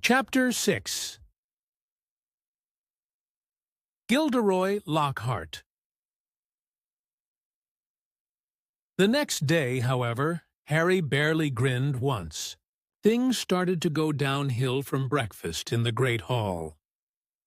Chapter 6. Gilderoy Lockhart. The next day, however, Harry barely grinned once. Things started to go downhill from breakfast in the great hall.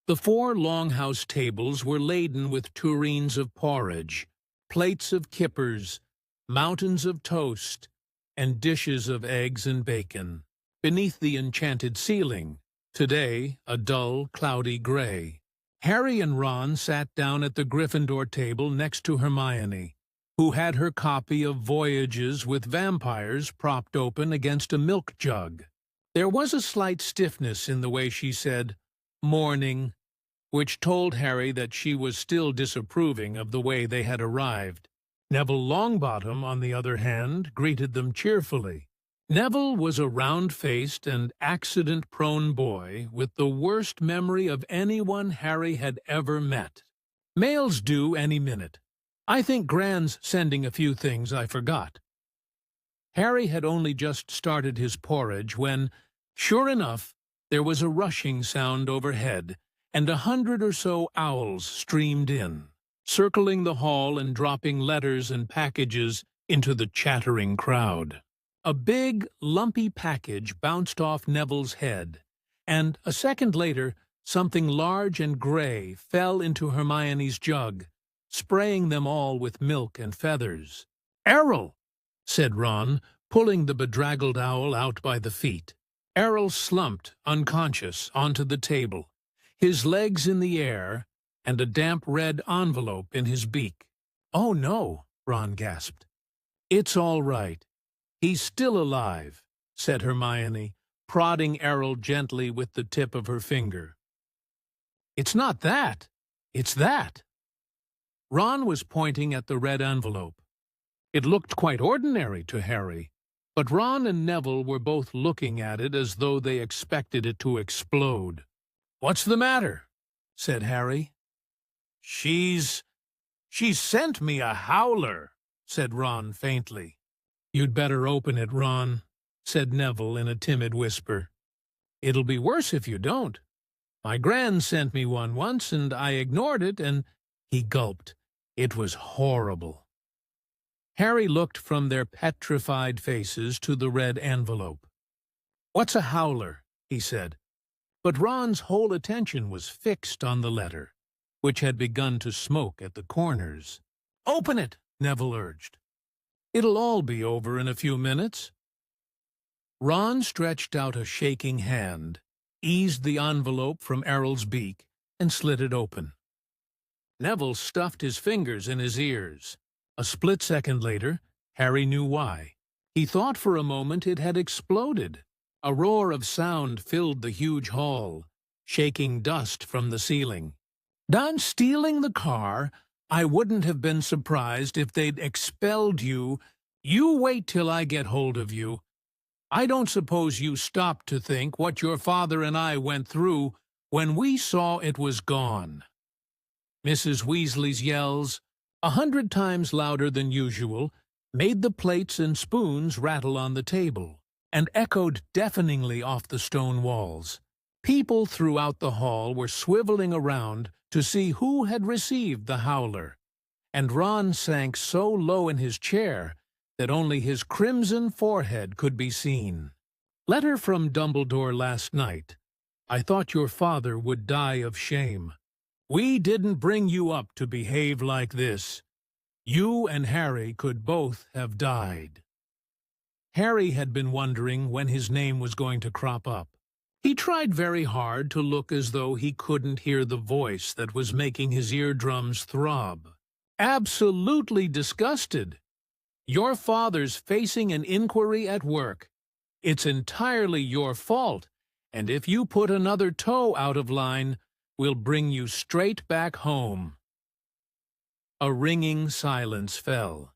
The 4 longhouse tables were laden with tureens of porridge, plates of kippers, mountains of toast, and dishes of eggs and bacon. Beneath the enchanted ceiling, today a dull, cloudy gray, Harry and Ron sat down at the Gryffindor table next to Hermione, who had her copy of Voyages with Vampires propped open against a milk jug. There was a slight stiffness in the way she said, "Morning," which told Harry that she was still disapproving of the way they had arrived. Neville Longbottom, on the other hand, greeted them cheerfully. Neville was a round-faced and accident-prone boy with the worst memory of anyone Harry had ever met. "Mail's due any minute. I think Gran's sending a few things I forgot." Harry had only just started his porridge when, sure enough, there was a rushing sound overhead, and 100 or so owls streamed in, circling the hall and dropping letters and packages into the chattering crowd. A big, lumpy package bounced off Neville's head, and a second later something large and gray fell into Hermione's jug, spraying them all with milk and feathers. "Errol!" said Ron, pulling the bedraggled owl out by the feet. Errol slumped, unconscious, onto the table, his legs in the air, and a damp red envelope in his beak. "Oh, no," Ron gasped. "It's all right. He's still alive," said Hermione, prodding Errol gently with the tip of her finger. "It's not that. It's that." Ron was pointing at the red envelope. It looked quite ordinary to Harry, but Ron and Neville were both looking at it as though they expected it to explode. "What's the matter?" said Harry. She's sent me a howler," said Ron faintly. "You'd better open it, Ron," said Neville in a timid whisper. "It'll be worse if you don't. My Gran sent me one once, and I ignored it, and—" He gulped. It was horrible. Harry looked from their petrified faces to the red envelope. "What's a howler?" he said. But Ron's whole attention was fixed on the letter, which had begun to smoke at the corners. "Open it," Neville urged. "It'll all be over in a few minutes." Ron stretched out a shaking hand, eased the envelope from Errol's beak, and slid it open. Neville stuffed his fingers in his ears. A split second later, Harry knew why. He thought for a moment it had exploded. A roar of sound filled the huge hall, shaking dust from the ceiling. "Done stealing the car? I wouldn't have been surprised if they'd expelled you. You wait till I get hold of you. I don't suppose you stopped to think what your father and I went through when we saw it was gone." Mrs. Weasley's yells, 100 times louder than usual, made the plates and spoons rattle on the table, and echoed deafeningly off the stone walls. People throughout the hall were swiveling around to see who had received the howler, and Ron sank so low in his chair that only his crimson forehead could be seen. "Letter from Dumbledore last night. I thought your father would die of shame. We didn't bring you up to behave like this. You and Harry could both have died." Harry had been wondering when his name was going to crop up. He tried very hard to look as though he couldn't hear the voice that was making his eardrums throb. "Absolutely disgusted. Your father's facing an inquiry at work. It's entirely your fault, and if you put another toe out of line, we'll bring you straight back home." A ringing silence fell.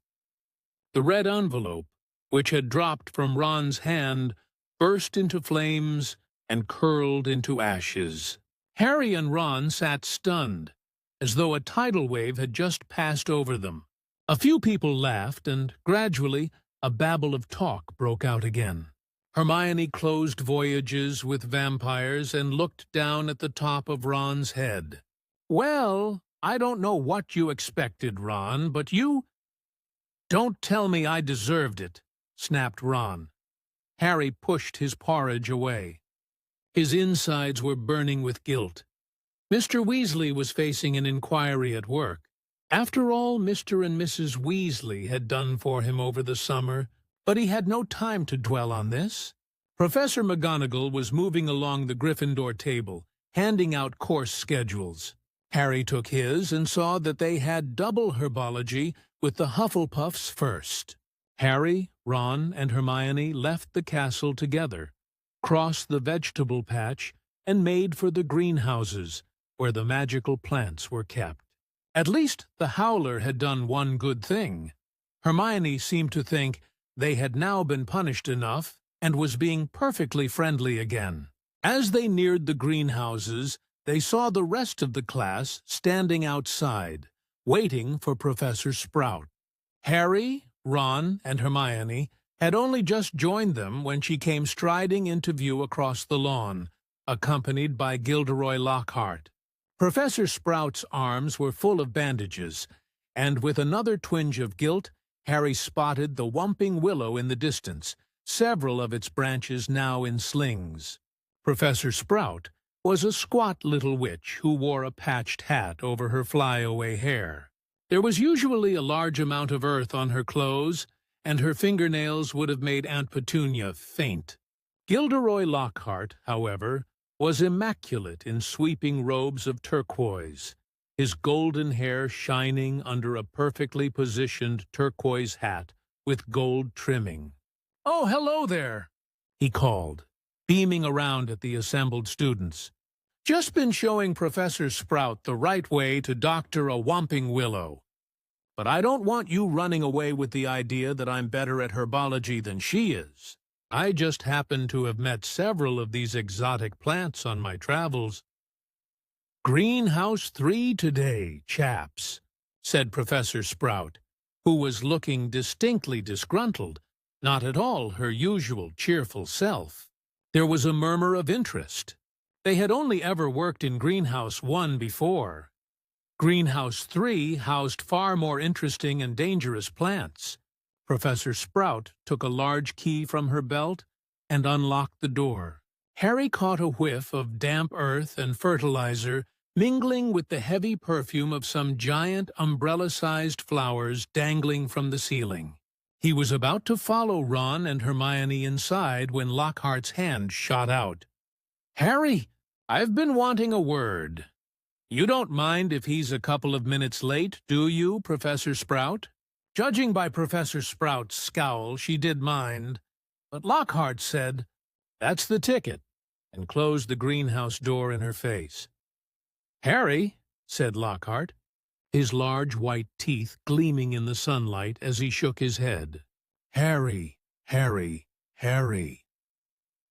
The red envelope, which had dropped from Ron's hand, burst into flames and curled into ashes. Harry and Ron sat stunned, as though a tidal wave had just passed over them. A few people laughed, and gradually a babble of talk broke out again. Hermione closed voyages with vampires and looked down at the top of Ron's head. "Well, I don't know what you expected, Ron, but you—" "Don't tell me I deserved it," snapped Ron. Harry pushed his porridge away. His insides were burning with guilt. Mr. Weasley was facing an inquiry at work. After all Mr. and Mrs. Weasley had done for him over the summer, but he had no time to dwell on this. Professor McGonagall was moving along the Gryffindor table, handing out course schedules. Harry took his and saw that they had double herbology, with the Hufflepuffs first. Harry, Ron, and Hermione left the castle together, crossed the vegetable patch, and made for the greenhouses, where the magical plants were kept. At least the Howler had done one good thing. Hermione seemed to think they had now been punished enough and was being perfectly friendly again. As they neared the greenhouses, they saw the rest of the class standing outside, waiting for Professor Sprout. Harry, Ron, and Hermione had only just joined them when she came striding into view across the lawn, accompanied by Gilderoy Lockhart. Professor Sprout's arms were full of bandages, and with another twinge of guilt, Harry spotted the whomping willow in the distance, several of its branches now in slings. Professor Sprout was a squat little witch who wore a patched hat over her flyaway hair. There was usually a large amount of earth on her clothes, and her fingernails would have made Aunt Petunia faint. Gilderoy Lockhart, however, was immaculate in sweeping robes of turquoise, his golden hair shining under a perfectly positioned turquoise hat with gold trimming. "Oh, hello there," he called, beaming around at the assembled students. "Just been showing Professor Sprout the right way to doctor a whomping willow. But I don't want you running away with the idea that I'm better at herbology than she is. I just happen to have met several of these exotic plants on my travels." "Greenhouse 3 today, chaps," said Professor Sprout, who was looking distinctly disgruntled, not at all her usual cheerful self. There was a murmur of interest. They had only ever worked in Greenhouse 1 before. Greenhouse 3 housed far more interesting and dangerous plants. Professor Sprout took a large key from her belt and unlocked the door. Harry caught a whiff of damp earth and fertilizer mingling with the heavy perfume of some giant umbrella-sized flowers dangling from the ceiling. He was about to follow Ron and Hermione inside when Lockhart's hand shot out. "Harry, I've been wanting a word. You don't mind if he's a couple of minutes late, do you, Professor Sprout?" Judging by Professor Sprout's scowl, she did mind, but Lockhart said, "That's the ticket," and closed the greenhouse door in her face. "Harry," said Lockhart, his large white teeth gleaming in the sunlight as he shook his head. "Harry, Harry, Harry."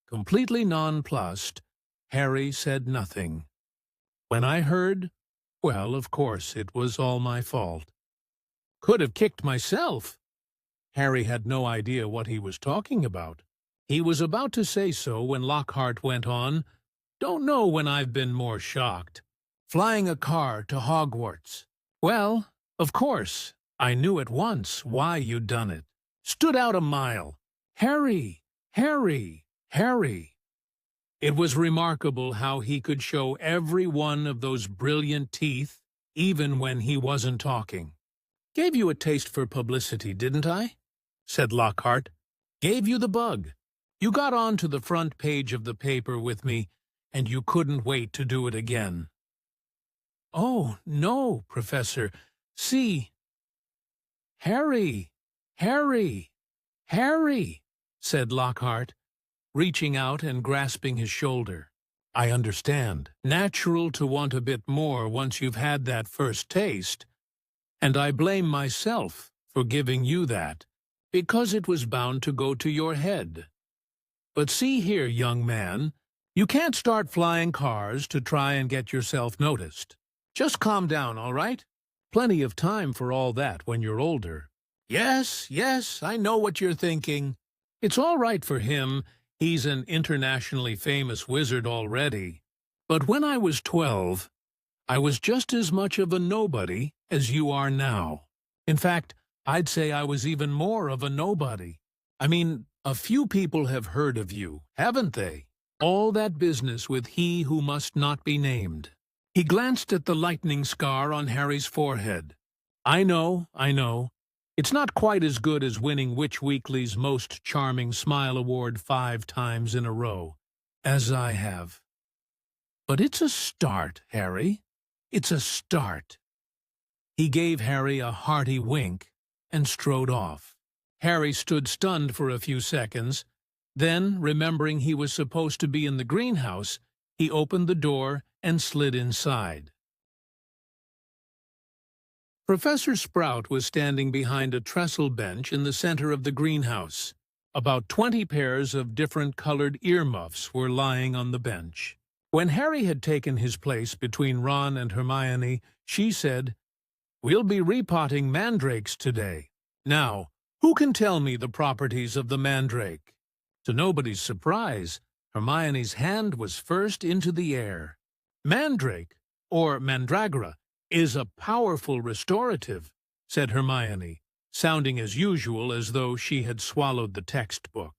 Completely nonplussed, Harry said nothing. "When I heard, well, of course, it was all my fault. Could have kicked myself." Harry had no idea what he was talking about. He was about to say so when Lockhart went on, "Don't know when I've been more shocked. Flying a car to Hogwarts. Well, of course, I knew at once why you'd done it. Stood out a mile. Harry, Harry, Harry." It was remarkable how he could show every one of those brilliant teeth, even when he wasn't talking. "Gave you a taste for publicity, didn't I?" said Lockhart. "Gave you the bug. You got on to the front page of the paper with me, and you couldn't wait to do it again." "Oh, no, Professor. See." "Harry, Harry, Harry," said Lockhart, reaching out and grasping his shoulder. "I understand. Natural to want a bit more once you've had that first taste. And I blame myself for giving you that, because it was bound to go to your head. But see here, young man, you can't start flying cars to try and get yourself noticed. Just calm down, all right? Plenty of time for all that when you're older. Yes, yes, I know what you're thinking. It's all right for him He's an internationally famous wizard already. But when I was 12, I was just as much of a nobody as you are now. In fact, I'd say I was even more of a nobody. I mean, a few people have heard of you, haven't they? All that business with he who must not be named. He glanced at the lightning scar on Harry's forehead. I know. It's not quite as good as winning Witch Weekly's Most Charming Smile Award 5 times in a row, as I have. But it's a start, Harry. It's a start. He gave Harry a hearty wink and strode off. Harry stood stunned for a few seconds. Then, remembering he was supposed to be in the greenhouse, he opened the door and slid inside. Professor Sprout was standing behind a trestle bench in the center of the greenhouse. About 20 pairs of different-colored earmuffs were lying on the bench. When Harry had taken his place between Ron and Hermione, she said, "We'll be repotting mandrakes today. Now, who can tell me the properties of the mandrake?" To nobody's surprise, Hermione's hand was first into the air. Mandrake, or mandragora, is a powerful restorative, said Hermione, sounding as usual as though she had swallowed the textbook.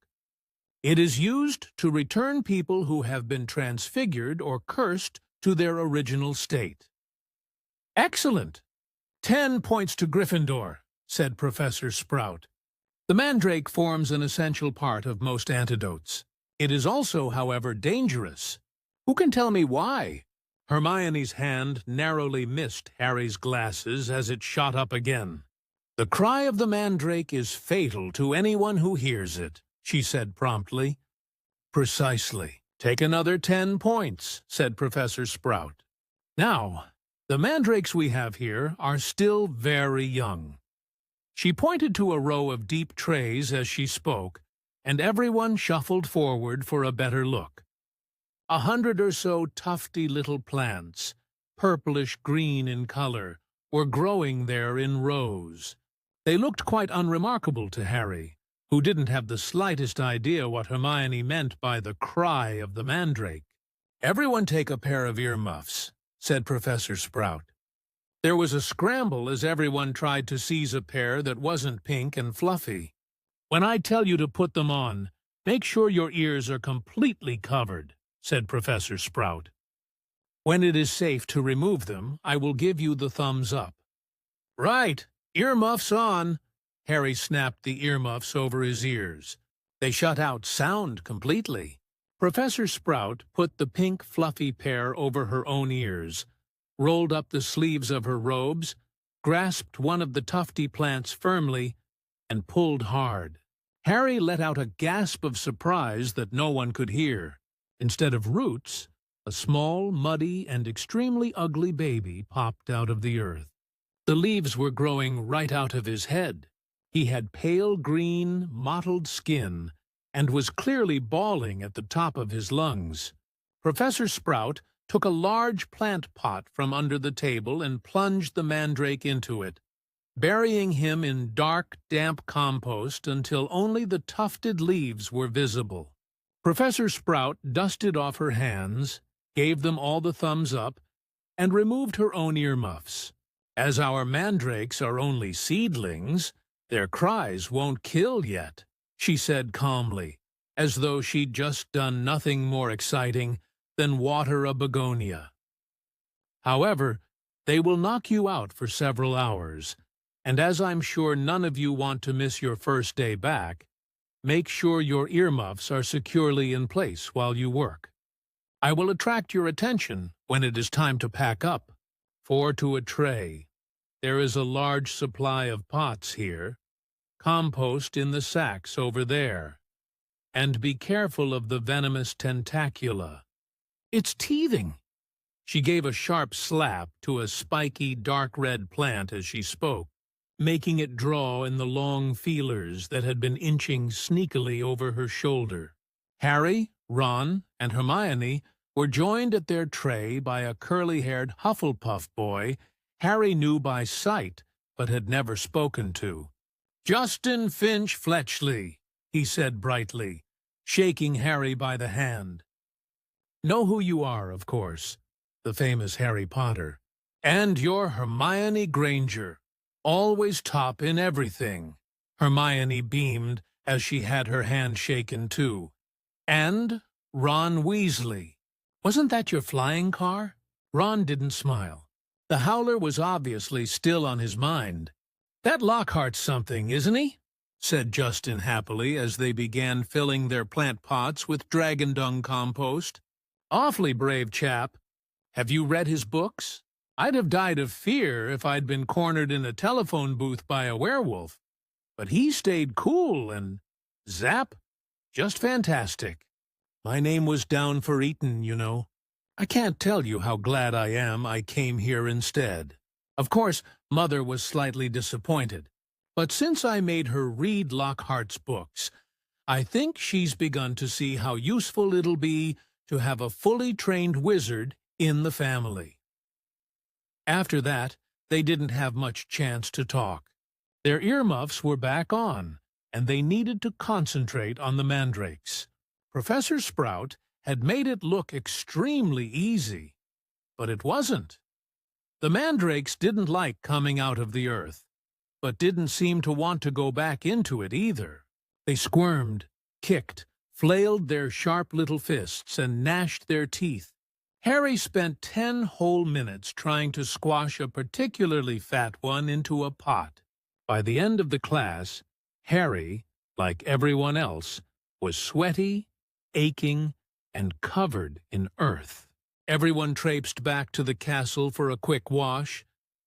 It is used to return people who have been transfigured or cursed to their original state. Excellent! 10 points to Gryffindor, said Professor Sprout. The mandrake forms an essential part of most antidotes. It is also, however, dangerous. Who can tell me why? Hermione's hand narrowly missed Harry's glasses as it shot up again. The cry of the mandrake is fatal to anyone who hears it, she said promptly. Precisely. Take another 10 points, said Professor Sprout. Now, the mandrakes we have here are still very young. She pointed to a row of deep trays as she spoke, and everyone shuffled forward for a better look. 100 or so tufty little plants, purplish-green in color, were growing there in rows. They looked quite unremarkable to Harry, who didn't have the slightest idea what Hermione meant by the cry of the mandrake. "Everyone take a pair of earmuffs," said Professor Sprout. There was a scramble as everyone tried to seize a pair that wasn't pink and fluffy. "When I tell you to put them on, make sure your ears are completely covered," said Professor Sprout. "When it is safe to remove them, I will give you the thumbs up." "Right, earmuffs on!" Harry snapped the earmuffs over his ears. They shut out sound completely. Professor Sprout put the pink fluffy pair over her own ears, rolled up the sleeves of her robes, grasped one of the tufty plants firmly, and pulled hard. Harry let out a gasp of surprise that no one could hear. Instead of roots, a small, muddy, and extremely ugly baby popped out of the earth. The leaves were growing right out of his head. He had pale green, mottled skin, and was clearly bawling at the top of his lungs. Professor Sprout took a large plant pot from under the table and plunged the mandrake into it, burying him in dark, damp compost until only the tufted leaves were visible. Professor Sprout dusted off her hands, gave them all the thumbs up, and removed her own earmuffs. "As our mandrakes are only seedlings, their cries won't kill yet," she said calmly, as though she'd just done nothing more exciting than water a begonia. "However, they will knock you out for several hours, and as I'm sure none of you want to miss your first day back, make sure your earmuffs are securely in place while you work. I will attract your attention when it is time to pack up. 4 to a tray. There is a large supply of pots here. Compost in the sacks over there. And be careful of the venomous tentacula. It's teething." She gave a sharp slap to a spiky, dark red plant as she spoke, making it draw in the long feelers that had been inching sneakily over her shoulder. Harry, Ron, and Hermione were joined at their tray by a curly-haired Hufflepuff boy Harry knew by sight but had never spoken to. "Justin Finch Fletchley," he said brightly, shaking Harry by the hand. "Know who you are, of course, the famous Harry Potter. And you're Hermione Granger, always top in everything." Hermione beamed as she had her hand shaken too. "And Ron Weasley. Wasn't that your flying car?" Ron didn't smile. The Howler was obviously still on his mind. "That Lockhart's something, isn't he?" said Justin happily as they began filling their plant pots with dragon dung compost. "Awfully brave chap. Have you read his books? I'd have died of fear if I'd been cornered in a telephone booth by a werewolf. But he stayed cool and, zap, just fantastic. My name was down for Eton, you know. I can't tell you how glad I am I came here instead." Of course, Mother was slightly disappointed, but since I made her read Lockhart's books, I think she's begun to see how useful it'll be to have a fully trained wizard in the family. After that, they didn't have much chance to talk. Their earmuffs were back on, and they needed to concentrate on the mandrakes. Professor Sprout had made it look extremely easy, but it wasn't. The mandrakes didn't like coming out of the earth, but didn't seem to want to go back into it either. They squirmed, kicked, flailed their sharp little fists, and gnashed their teeth. Harry spent 10 whole minutes trying to squash a particularly fat one into a pot. By the end of the class, Harry, like everyone else, was sweaty, aching, and covered in earth. Everyone traipsed back to the castle for a quick wash,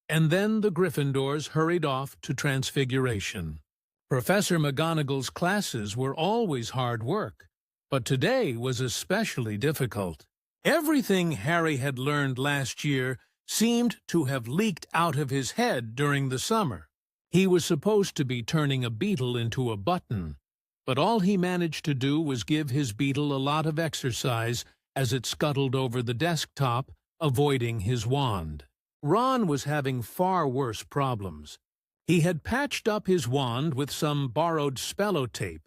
and then the Gryffindors hurried off to Transfiguration. Professor McGonagall's classes were always hard work, but today was especially difficult. Everything Harry had learned last year seemed to have leaked out of his head during the summer. He was supposed to be turning a beetle into a button, but all he managed to do was give his beetle a lot of exercise as it scuttled over the desktop, avoiding his wand. Ron was having far worse problems. He had patched up his wand with some borrowed spellotape,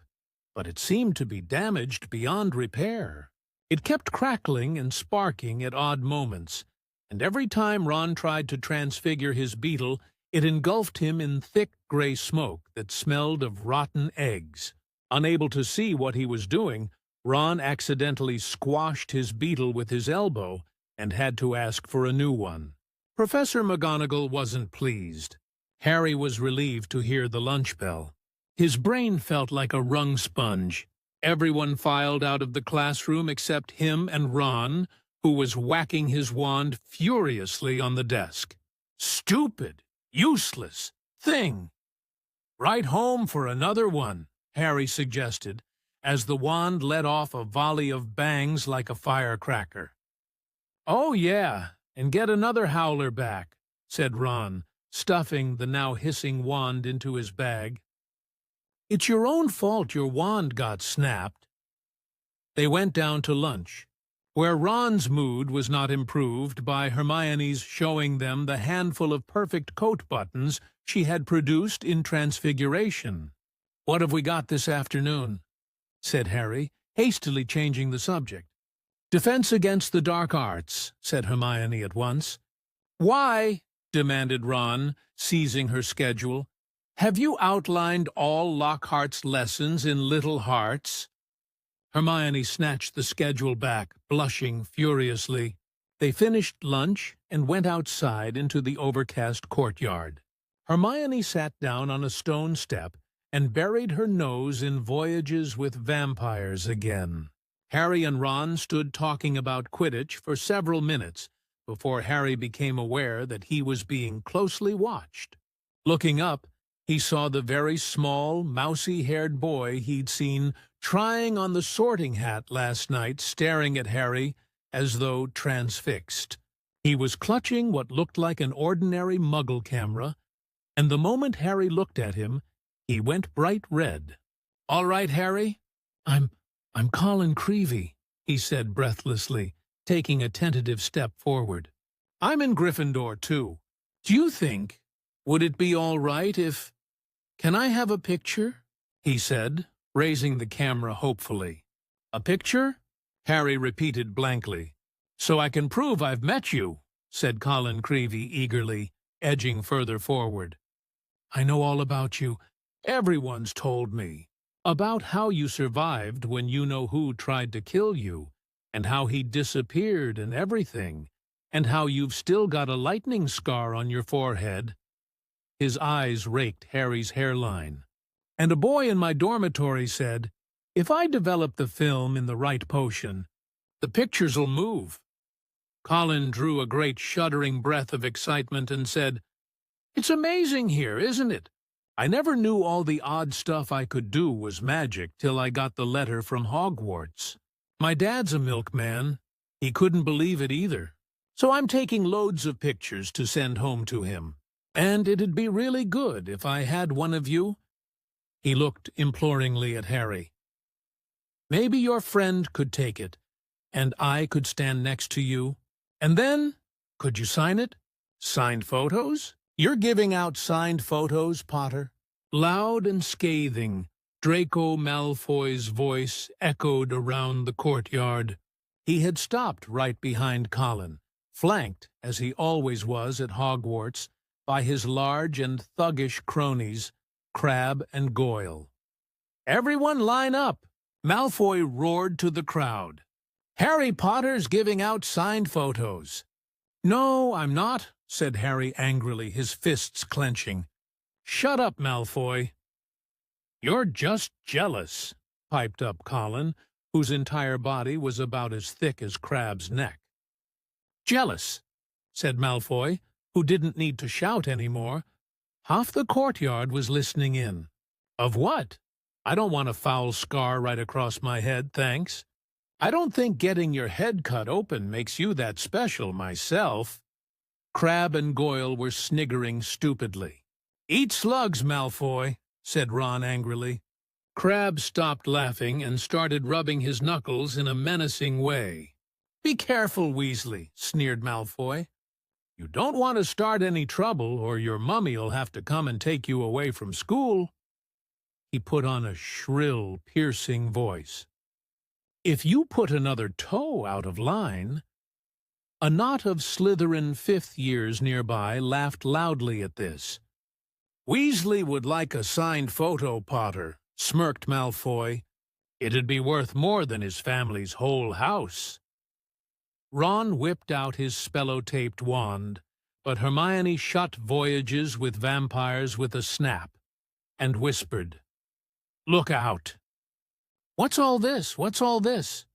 but it seemed to be damaged beyond repair. It kept crackling and sparking at odd moments, and every time Ron tried to transfigure his beetle, it engulfed him in thick gray smoke that smelled of rotten eggs. Unable to see what he was doing, Ron accidentally squashed his beetle with his elbow and had to ask for a new one. Professor McGonagall wasn't pleased. Harry was relieved to hear the lunch bell. His brain felt like a wrung sponge. Everyone filed out of the classroom except him and Ron, who was whacking his wand furiously on the desk. "Stupid, useless thing. Write home for another one," Harry suggested, as the wand let off a volley of bangs like a firecracker. "Oh, yeah, and get another howler back," said Ron, stuffing the now hissing wand into his bag. "It's your own fault your wand got snapped." They went down to lunch, where Ron's mood was not improved by Hermione's showing them the handful of perfect coat buttons she had produced in Transfiguration. "What have we got this afternoon?" said Harry, hastily changing the subject. "Defense against the dark arts," said Hermione at once. "Why?" demanded Ron, seizing her schedule. "Have you outlined all Lockhart's lessons in little hearts?" Hermione snatched the schedule back, blushing furiously. They finished lunch and went outside into the overcast courtyard. Hermione sat down on a stone step and buried her nose in Voyages with Vampires again. Harry and Ron stood talking about Quidditch for several minutes before Harry became aware that he was being closely watched. Looking up, he saw the very small, mousy-haired boy he'd seen trying on the sorting hat last night staring at Harry as though transfixed. He was clutching what looked like an ordinary Muggle camera, and the moment Harry looked at him, he went bright red. "All right, Harry?" I'm Colin Creevey," he said breathlessly, taking a tentative step forward. "I'm in Gryffindor, too. Do you think, would it be all right if... Can I have a picture?" he said, raising the camera hopefully. A picture? Harry repeated blankly. So I can prove I've met you, said Colin Creevey eagerly, edging further forward. I know all about you. Everyone's told me. About how you survived when you-know-who tried to kill you, and how he disappeared and everything, and how you've still got a lightning scar on your forehead. His eyes raked Harry's hairline. And a boy in my dormitory said, if I develop the film in the right potion, the pictures'll move. Colin drew a great shuddering breath of excitement and said, It's amazing here, isn't it? I never knew all the odd stuff I could do was magic till I got the letter from Hogwarts. My dad's a milkman. He couldn't believe it either. So I'm taking loads of pictures to send home to him. And it'd be really good if I had one of you. He looked imploringly at Harry. Maybe your friend could take it, and I could stand next to you. And then, could you sign it? Signed photos? You're giving out signed photos, Potter? Loud and scathing, Draco Malfoy's voice echoed around the courtyard. He had stopped right behind Colin, flanked, as he always was at Hogwarts, by his large and thuggish cronies, Crabbe and Goyle. Everyone line up! Malfoy roared to the crowd. Harry Potter's giving out signed photos. No, I'm not, said Harry angrily, his fists clenching. Shut up, Malfoy. You're just jealous, piped up Colin, whose entire body was about as thick as Crabbe's neck. Jealous, said Malfoy, who didn't need to shout any more. Half the courtyard was listening in. Of what? I don't want a foul scar right across my head, thanks. I don't think getting your head cut open makes you that special myself. Crabbe and Goyle were sniggering stupidly. Eat slugs, Malfoy, said Ron angrily. Crabbe stopped laughing and started rubbing his knuckles in a menacing way. Be careful, Weasley, sneered Malfoy. You don't want to start any trouble, or your mummy'll have to come and take you away from school. He put on a shrill, piercing voice. If you put another toe out of line... A knot of Slytherin fifth years nearby laughed loudly at this. Weasley would like a signed photo, Potter, smirked Malfoy. It'd be worth more than his family's whole house. Ron whipped out his spellotaped wand, but Hermione shut voyages with vampires with a snap, and whispered, Look out! What's all this? What's all this?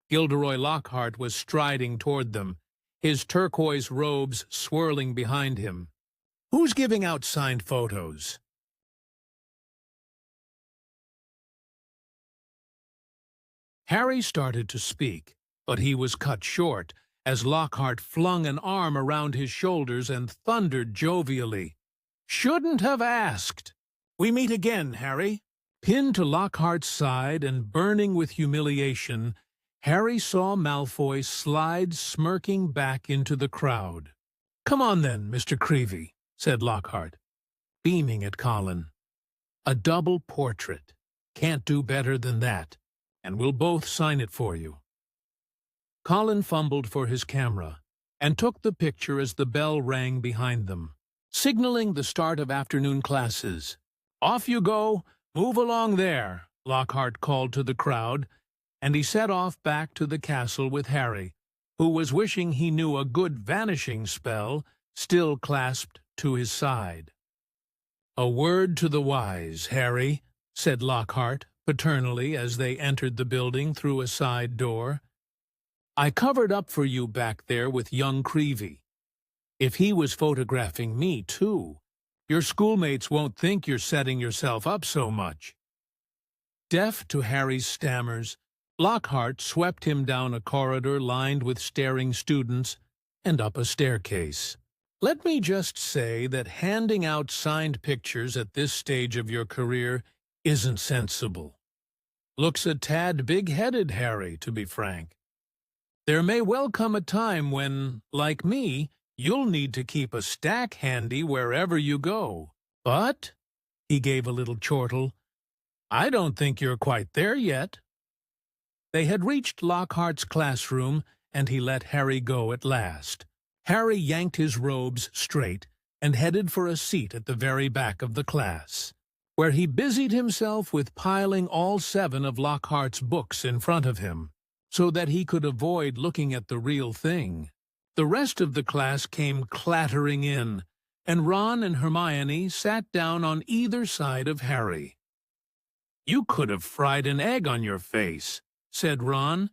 Gilderoy Lockhart was striding toward them, his turquoise robes swirling behind him. Who's giving out signed photos? Harry started to speak, but he was cut short as Lockhart flung an arm around his shoulders and thundered jovially. Shouldn't have asked. We meet again, Harry. Pinned to Lockhart's side and burning with humiliation, Harry saw Malfoy slide smirking back into the crowd. Come on then, Mr. Creevey, said Lockhart, beaming at Colin. A double portrait. Can't do better than that, and we'll both sign it for you. Colin fumbled for his camera and took the picture as the bell rang behind them, signaling the start of afternoon classes. Off you go! Move along there, Lockhart called to the crowd, and he set off back to the castle with Harry, who was wishing he knew a good vanishing spell still clasped to his side. A word to the wise, Harry, said Lockhart paternally as they entered the building through a side door. I covered up for you back there with young Creevey. If he was photographing me, too, your schoolmates won't think you're setting yourself up so much. Deaf to Harry's stammers, Lockhart swept him down a corridor lined with staring students and up a staircase. Let me just say that handing out signed pictures at this stage of your career isn't sensible. Looks a tad big-headed, Harry, to be frank. There may well come a time when, like me, you'll need to keep a stack handy wherever you go. But, he gave a little chortle, I don't think you're quite there yet. They had reached Lockhart's classroom, and he let Harry go at last. Harry yanked his robes straight and headed for a seat at the very back of the class, where he busied himself with piling all 7 of Lockhart's books in front of him, so that he could avoid looking at the real thing. The rest of the class came clattering in, and Ron and Hermione sat down on either side of Harry. "You could have fried an egg on your face," said Ron.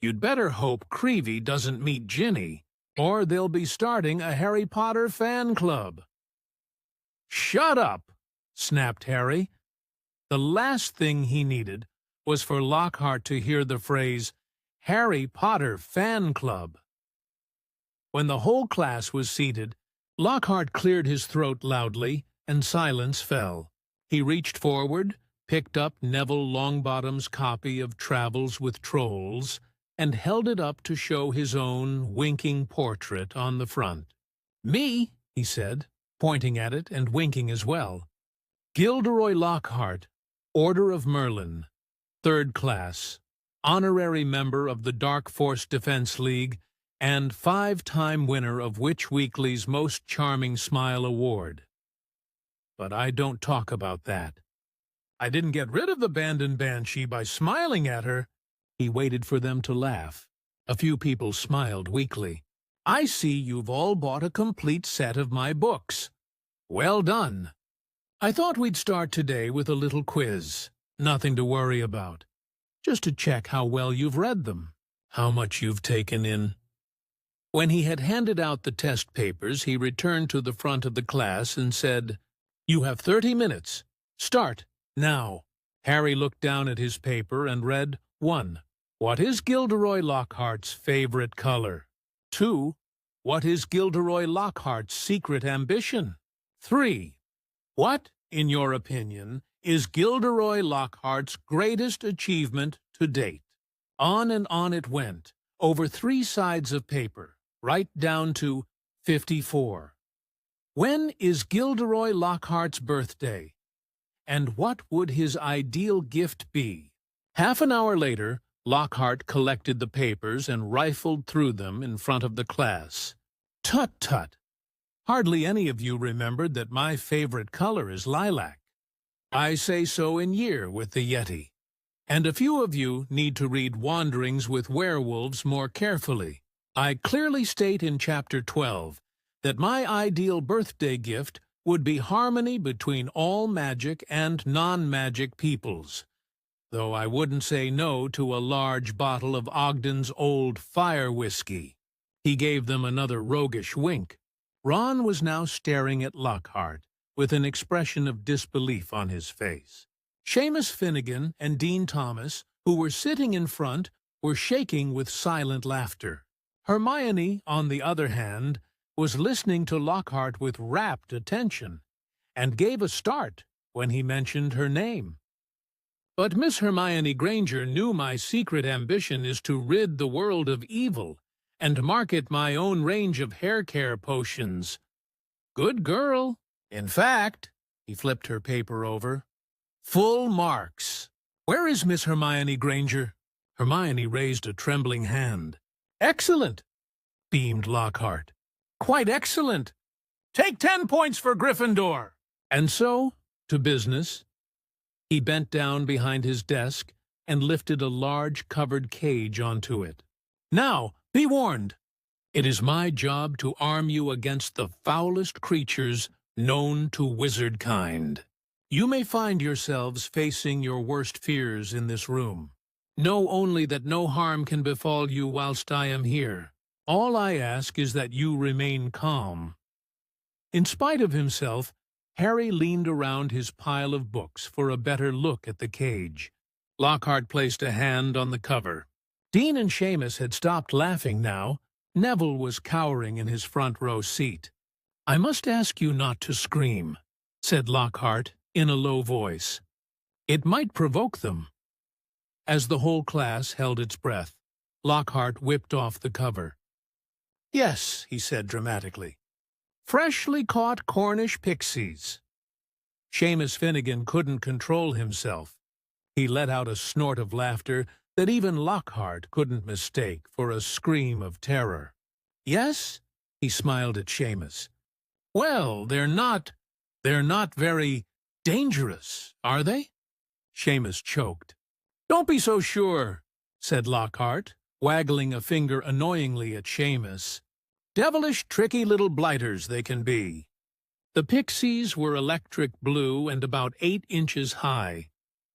"You'd better hope Creevy doesn't meet Ginny, or they'll be starting a Harry Potter fan club." "Shut up!" snapped Harry. The last thing he needed was for Lockhart to hear the phrase, "Harry Potter fan club." When the whole class was seated, Lockhart cleared his throat loudly, and silence fell. He reached forward, picked up Neville Longbottom's copy of Travels with Trolls, and held it up to show his own winking portrait on the front. "Me," he said, pointing at it and winking as well. "Gilderoy Lockhart, Order of Merlin, 3rd class, honorary member of the Dark Force Defense League, and 5-time winner of Witch Weekly's Most Charming Smile Award. But I don't talk about that. I didn't get rid of the abandoned banshee by smiling at her." He waited for them to laugh. A few people smiled weakly. "I see you've all bought a complete set of my books. Well done. I thought we'd start today with a little quiz. Nothing to worry about. Just to check how well you've read them, how much you've taken in." When he had handed out the test papers, he returned to the front of the class and said, "You have 30 minutes. Start now." Harry looked down at his paper and read 1. What is Gilderoy Lockhart's favorite color? 2. What is Gilderoy Lockhart's secret ambition? 3. What, in your opinion, is Gilderoy Lockhart's greatest achievement to date? On and on it went, over 3 sides of paper, right down to 54. When is Gilderoy Lockhart's birthday? And what would his ideal gift be? Half an hour later, Lockhart collected the papers and rifled through them in front of the class. "Tut, tut! Hardly any of you remembered that my favorite color is lilac. I say so in year with the Yeti. And a few of you need to read Wanderings with Werewolves more carefully. I clearly state in Chapter 12 that my ideal birthday gift would be harmony between all magic and non-magic peoples, though I wouldn't say no to a large bottle of Ogden's Old Fire Whiskey." He gave them another roguish wink. Ron was now staring at Lockhart, with an expression of disbelief on his face. Seamus Finnegan and Dean Thomas, who were sitting in front, were shaking with silent laughter. Hermione, on the other hand, was listening to Lockhart with rapt attention, and gave a start when he mentioned her name. "But Miss Hermione Granger knew my secret ambition is to rid the world of evil, and market my own range of hair care potions." "Good girl. In fact," he flipped her paper over, "full marks. Where is Miss Hermione Granger?" Hermione raised a trembling hand. "Excellent," beamed Lockhart. "Quite excellent. Take 10 points for Gryffindor." And so, to business. He bent down behind his desk and lifted a large covered cage onto it. "Now, be warned. It is my job to arm you against the foulest creatures known to wizard kind. You may find yourselves facing your worst fears in this room. Know only that no harm can befall you whilst I am here. All I ask is that you remain calm." In spite of himself, Harry leaned around his pile of books for a better look at the cage. Lockhart placed a hand on the cover. Dean and Seamus had stopped laughing now. Neville was cowering in his front row seat. "I must ask you not to scream," said Lockhart in a low voice. "It might provoke them." As the whole class held its breath, Lockhart whipped off the cover. "Yes," he said dramatically. "Freshly caught Cornish pixies." Seamus Finnegan couldn't control himself. He let out a snort of laughter that even Lockhart couldn't mistake for a scream of terror. "Yes?" he smiled at Seamus. "Well, they're not very dangerous, are they?" Seamus choked. "Don't be so sure," said Lockhart, waggling a finger annoyingly at Seamus. "Devilish tricky little blighters they can be." The pixies were electric blue and about 8 inches high,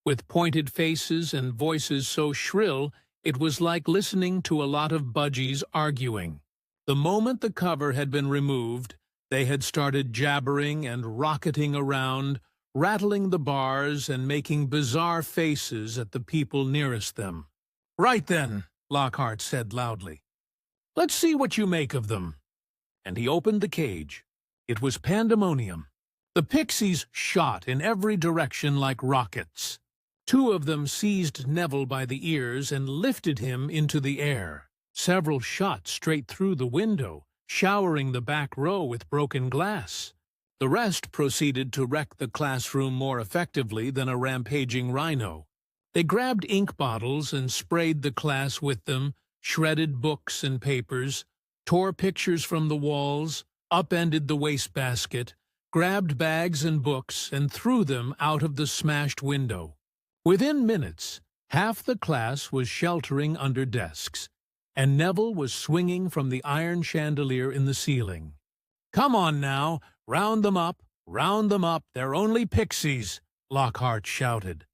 with pointed faces and voices so shrill it was like listening to a lot of budgies arguing. The moment the cover had been removed, they had started jabbering and rocketing around, rattling the bars and making bizarre faces at the people nearest them. "Right then," Lockhart said loudly. "Let's see what you make of them." And he opened the cage. It was pandemonium. The pixies shot in every direction like rockets. 2 of them seized Neville by the ears and lifted him into the air. Several shot straight through the window, showering the back row with broken glass. The rest proceeded to wreck the classroom more effectively than a rampaging rhino. They grabbed ink bottles and sprayed the class with them, shredded books and papers, tore pictures from the walls, upended the wastebasket, grabbed bags and books, and threw them out of the smashed window. Within minutes, half the class was sheltering under desks, and Neville was swinging from the iron chandelier in the ceiling. "Come on now, round them up, they're only pixies," Lockhart shouted.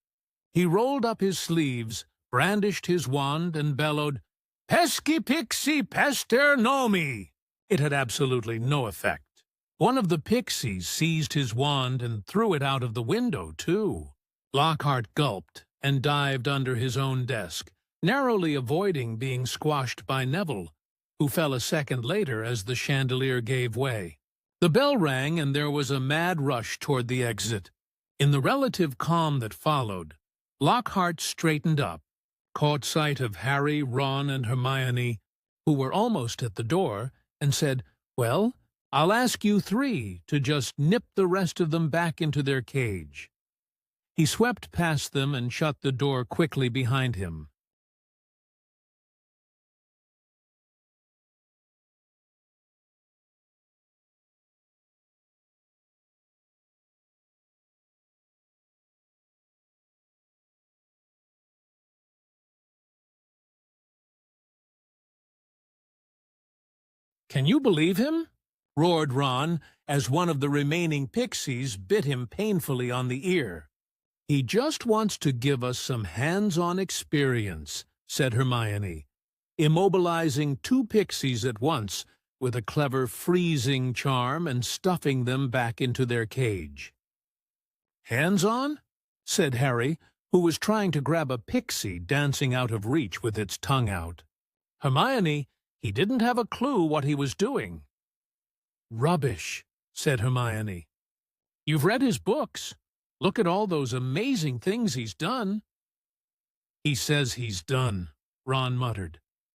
He rolled up his sleeves, brandished his wand, and bellowed, "Pesky pixie pester nomi!" It had absolutely no effect. One of the pixies seized his wand and threw it out of the window, too. Lockhart gulped and dived under his own desk, narrowly avoiding being squashed by Neville, who fell a second later as the chandelier gave way. The bell rang and there was a mad rush toward the exit. In the relative calm that followed, Lockhart straightened up, caught sight of Harry, Ron, and Hermione, who were almost at the door, and said, "Well, I'll ask you 3 to just nip the rest of them back into their cage." He swept past them and shut the door quickly behind him. "Can you believe him?" roared Ron, as one of the remaining pixies bit him painfully on the ear. "He just wants to give us some hands-on experience," said Hermione, immobilizing 2 pixies at once with a clever freezing charm and stuffing them back into their cage. "Hands-on?" said Harry, who was trying to grab a pixie dancing out of reach with its tongue out. Hermione, he didn't have a clue what he was doing. "Rubbish," said Hermione. "You've read his books. Look at all those amazing things he's done." "He says he's done," Ron muttered.